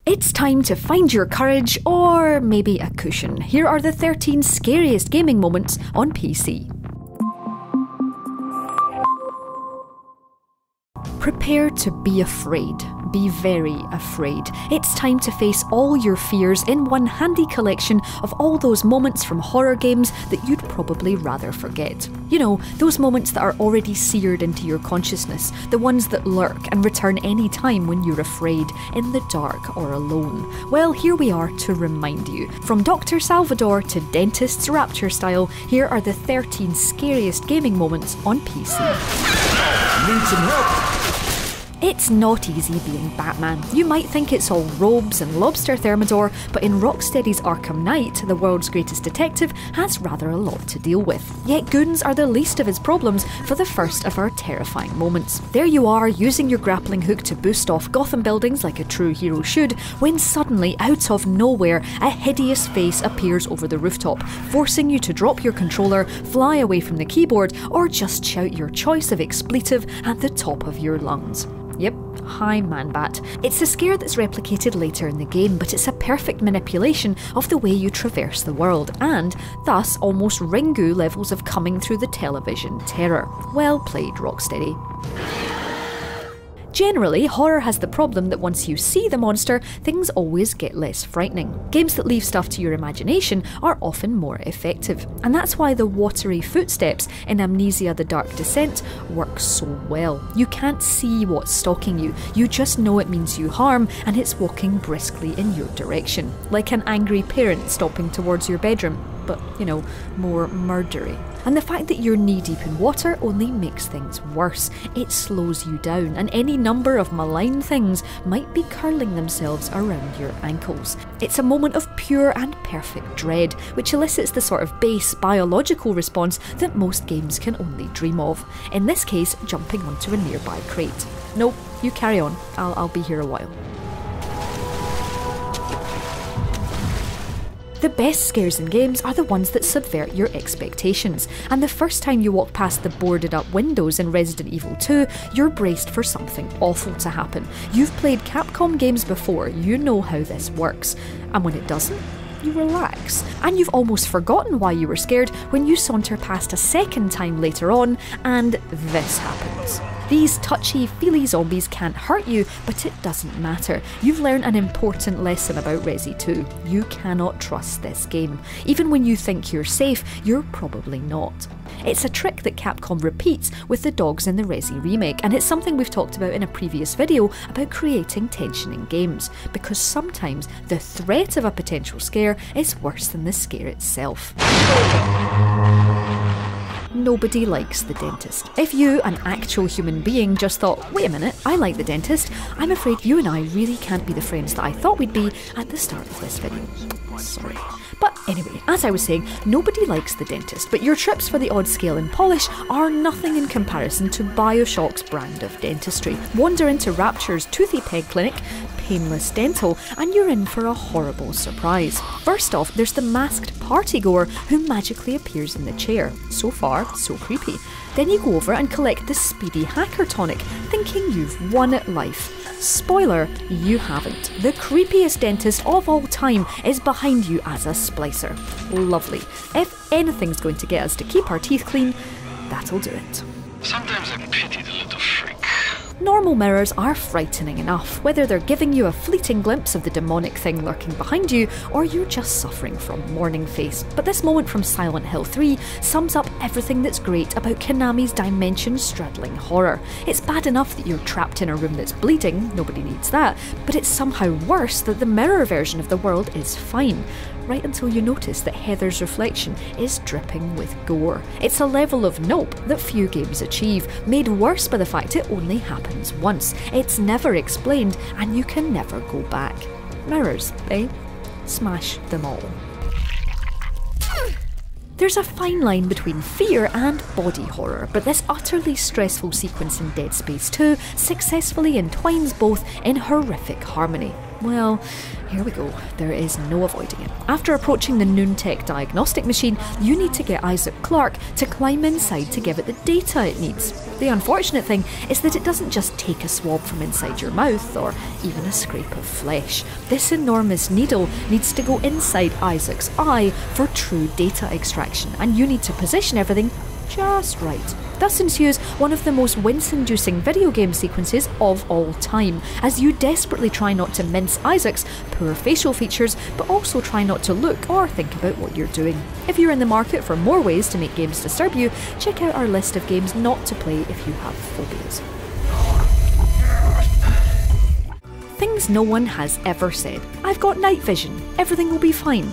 It's time to find your courage, or maybe a cushion. Here are the 13 scariest gaming moments on PC. Prepare to be afraid. Be very afraid. It's time to face all your fears in one handy collection of all those moments from horror games that you'd probably rather forget. You know, those moments that are already seared into your consciousness, the ones that lurk and return any time when you're afraid, in the dark or alone. Well, here we are to remind you. From Dr. Salvador to Dentist's Rapture style, here are the 13 scariest gaming moments on PC. Need some help? It's not easy being Batman. You might think it's all robes and lobster thermidor, but in Rocksteady's Arkham Knight, the world's greatest detective has rather a lot to deal with. Yet goons are the least of his problems for the first of our terrifying moments. There you are, using your grappling hook to boost off Gotham buildings like a true hero should, when suddenly, out of nowhere, a hideous face appears over the rooftop, forcing you to drop your controller, fly away from the keyboard, or just shout your choice of expletive at the top of your lungs. Yep, hi Man-Bat. It's a scare that's replicated later in the game, but it's a perfect manipulation of the way you traverse the world, and thus almost Ringu levels of coming through the television terror. Well played, Rocksteady. Generally, horror has the problem that once you see the monster, things always get less frightening. Games that leave stuff to your imagination are often more effective, and that's why the watery footsteps in Amnesia: The Dark Descent work so well. You can't see what's stalking you, you just know it means you harm, and it's walking briskly in your direction, like an angry parent stomping towards your bedroom, but, you know, more murdery. And the fact that you're knee-deep in water only makes things worse. It slows you down, and any number of malign things might be curling themselves around your ankles. It's a moment of pure and perfect dread, which elicits the sort of base biological response that most games can only dream of. In this case, jumping onto a nearby crate. Nope, you carry on. I'll be here a while. The best scares in games are the ones that subvert your expectations, and the first time you walk past the boarded up windows in Resident Evil 2, you're braced for something awful to happen. You've played Capcom games before, you know how this works, and when it doesn't, you relax. And you've almost forgotten why you were scared when you saunter past a second time later on, and this happens. These touchy-feely zombies can't hurt you, but it doesn't matter. You've learned an important lesson about Resi 2. You cannot trust this game. Even when you think you're safe, you're probably not. It's a trick that Capcom repeats with the dogs in the Resi remake, and it's something we've talked about in a previous video about creating tension in games, because sometimes the threat of a potential scare is worse than the scare itself. Nobody likes the dentist. If you, an actual human being, just thought, wait a minute, I like the dentist, I'm afraid you and I really can't be the friends that I thought we'd be at the start of this video. Sorry. But anyway, as I was saying, nobody likes the dentist, but your trips for the odd scale and polish are nothing in comparison to BioShock's brand of dentistry. Wander into Rapture's Toothy Peg Clinic, Painless Dental, and you're in for a horrible surprise. First off, there's the masked partygoer who magically appears in the chair. So far, so creepy. Then you go over and collect the speedy hacker tonic, thinking you've won at life. Spoiler, you haven't. The creepiest dentist of all time is behind you as a splicer. Lovely. If anything's going to get us to keep our teeth clean, that'll do it. Sometimes I pity the little freak. Normal mirrors are frightening enough, whether they're giving you a fleeting glimpse of the demonic thing lurking behind you, or you're just suffering from morning face. But this moment from Silent Hill 3 sums up everything that's great about Konami's dimension-straddling horror. It's bad enough that you're trapped in a room that's bleeding, nobody needs that, but it's somehow worse that the mirror version of the world is fine. Right until you notice that Heather's reflection is dripping with gore. It's a level of nope that few games achieve, made worse by the fact it only happens once. It's never explained, and you can never go back. Mirrors, eh? Smash them all. There's a fine line between fear and body horror, but this utterly stressful sequence in Dead Space 2 successfully entwines both in horrific harmony. Well, here we go. There is no avoiding it. After approaching the Noontech diagnostic machine, you need to get Isaac Clarke to climb inside to give it the data it needs. The unfortunate thing is that it doesn't just take a swab from inside your mouth or even a scrape of flesh. This enormous needle needs to go inside Isaac's eye for true data extraction, and you need to position everything just right. Thus ensues one of the most wince-inducing video game sequences of all time, as you desperately try not to mince Isaac's poor facial features, but also try not to look or think about what you're doing. If you're in the market for more ways to make games disturb you, check out our list of games not to play if you have phobias. Things no one has ever said. I've got night vision. Everything will be fine.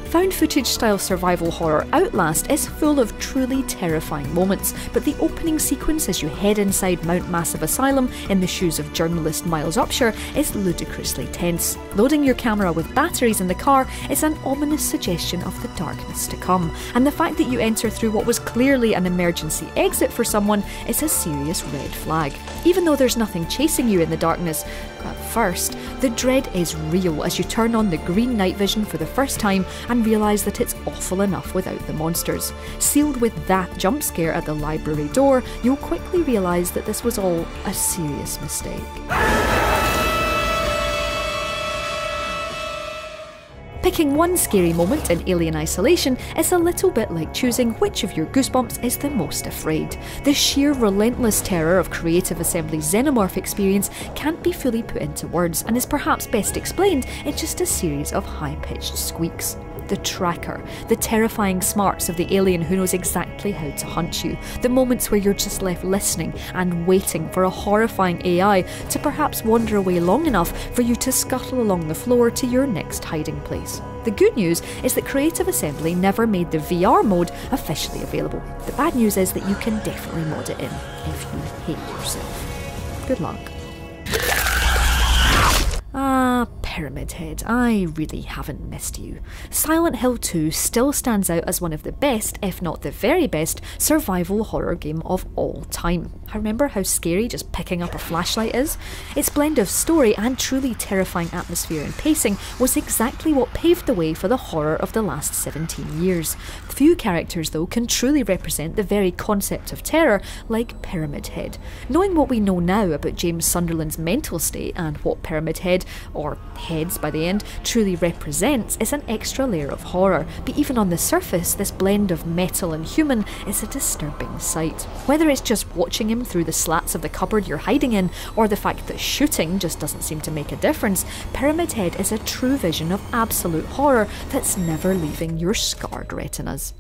Found footage style survival horror Outlast is full of truly terrifying moments, but the opening sequence as you head inside Mount Massive Asylum in the shoes of journalist Miles Upshur is ludicrously tense. Loading your camera with batteries in the car is an ominous suggestion of the darkness to come, and the fact that you enter through what was clearly an emergency exit for someone is a serious red flag. Even though there's nothing chasing you in the darkness, at first, the dread is real as you turn on the green night vision for the first time and realise that it's awful enough without the monsters. Sealed with that jump scare at the library door, you'll quickly realise that this was all a serious mistake. Picking one scary moment in Alien Isolation is a little bit like choosing which of your goosebumps is the most afraid. The sheer relentless terror of Creative Assembly's Xenomorph experience can't be fully put into words and is perhaps best explained in just a series of high-pitched squeaks. The tracker, the terrifying smarts of the alien who knows exactly how to hunt you, the moments where you're just left listening and waiting for a horrifying AI to perhaps wander away long enough for you to scuttle along the floor to your next hiding place. The good news is that Creative Assembly never made the VR mode officially available. The bad news is that you can definitely mod it in if you hate yourself. Good luck. Pyramid Head, I really haven't missed you. Silent Hill 2 still stands out as one of the best, if not the very best, survival horror game of all time. I remember how scary just picking up a flashlight is. Its blend of story and truly terrifying atmosphere and pacing was exactly what paved the way for the horror of the last 17 years. Few characters, though, can truly represent the very concept of terror like Pyramid Head. Knowing what we know now about James Sunderland's mental state and what Pyramid Head, or Heads by the end, truly represents is an extra layer of horror, but even on the surface, this blend of metal and human is a disturbing sight. Whether it's just watching him through the slats of the cupboard you're hiding in, or the fact that shooting just doesn't seem to make a difference, Pyramid Head is a true vision of absolute horror that's never leaving your scarred retinas.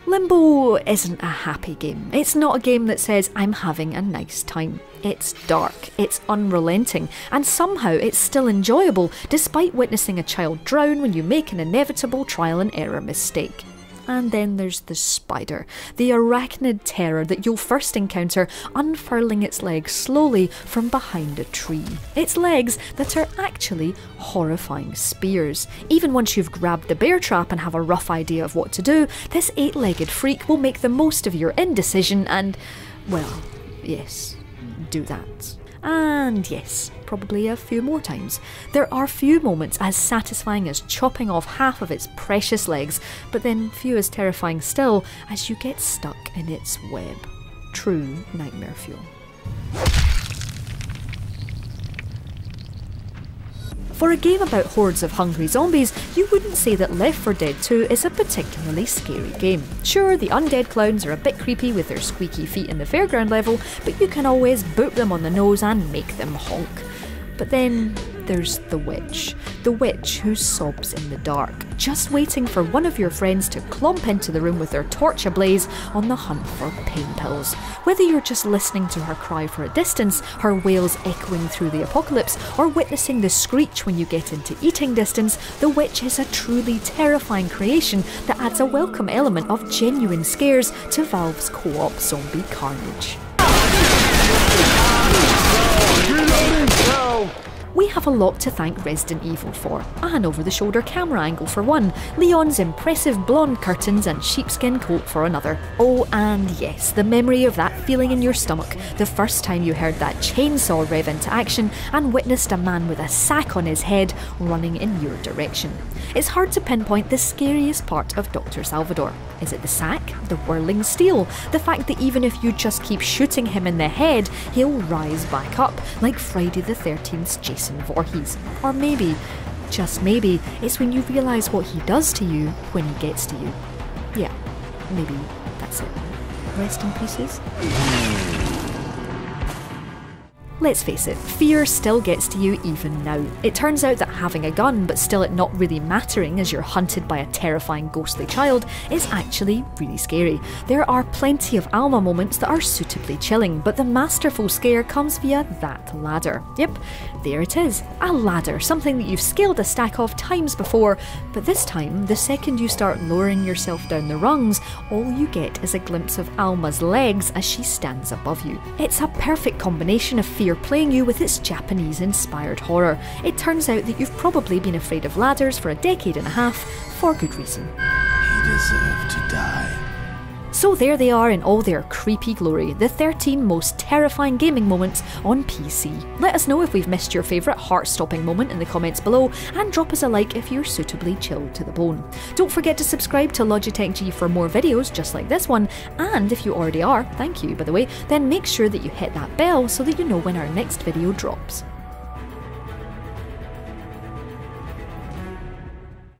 Limbo isn't a happy game. It's not a game that says, I'm having a nice time. It's dark, it's unrelenting, and somehow it's still enjoyable despite witnessing a child drown when you make an inevitable trial and error mistake. And then there's the spider, the arachnid terror that you'll first encounter unfurling its legs slowly from behind a tree. Its legs that are actually horrifying spears. Even once you've grabbed the bear trap and have a rough idea of what to do, this 8-legged freak will make the most of your indecision and, well, yes, do that. And yes, probably a few more times. There are few moments as satisfying as chopping off half of its precious legs, but then few as terrifying still as you get stuck in its web. True nightmare fuel. For a game about hordes of hungry zombies, you wouldn't say that Left 4 Dead 2 is a particularly scary game. Sure, the undead clowns are a bit creepy with their squeaky feet in the fairground level, but you can always boop them on the nose and make them honk. But then there's the witch who sobs in the dark, just waiting for one of your friends to clomp into the room with their torch ablaze on the hunt for pain pills. Whether you're just listening to her cry for a distance, her wails echoing through the apocalypse, or witnessing the screech when you get into eating distance, the witch is a truly terrifying creation that adds a welcome element of genuine scares to Valve's co-op zombie carnage. We have a lot to thank Resident Evil for. An over-the-shoulder camera angle for one, Leon's impressive blonde curtains and sheepskin coat for another. Oh, and yes, the memory of that feeling in your stomach the first time you heard that chainsaw rev into action and witnessed a man with a sack on his head running in your direction. It's hard to pinpoint the scariest part of Dr. Salvador. Is it the sack? The whirling steel? The fact that even if you just keep shooting him in the head, he'll rise back up, like Friday the 13th's Jason Voorhees? Or maybe, just maybe, it's when you realise what he does to you when he gets to you. Yeah, maybe that's it. Rest in pieces. Let's face it, fear still gets to you even now. It turns out that having a gun, but still it not really mattering as you're hunted by a terrifying ghostly child, is actually really scary. There are plenty of Alma moments that are suitably chilling, but the masterful scare comes via that ladder. Yep, there it is. A ladder, something that you've scaled a stack of times before, but this time, the second you start lowering yourself down the rungs, all you get is a glimpse of Alma's legs as she stands above you. It's a perfect combination of fear playing you with its Japanese-inspired horror. It turns out that you've probably been afraid of ladders for a decade and a half, for good reason. He deserved to die. So there they are in all their creepy glory, the 13 most terrifying gaming moments on PC. Let us know if we've missed your favourite heart-stopping moment in the comments below, and drop us a like if you're suitably chilled to the bone. Don't forget to subscribe to Logitech G for more videos just like this one, and if you already are, thank you by the way, then make sure that you hit that bell so that you know when our next video drops.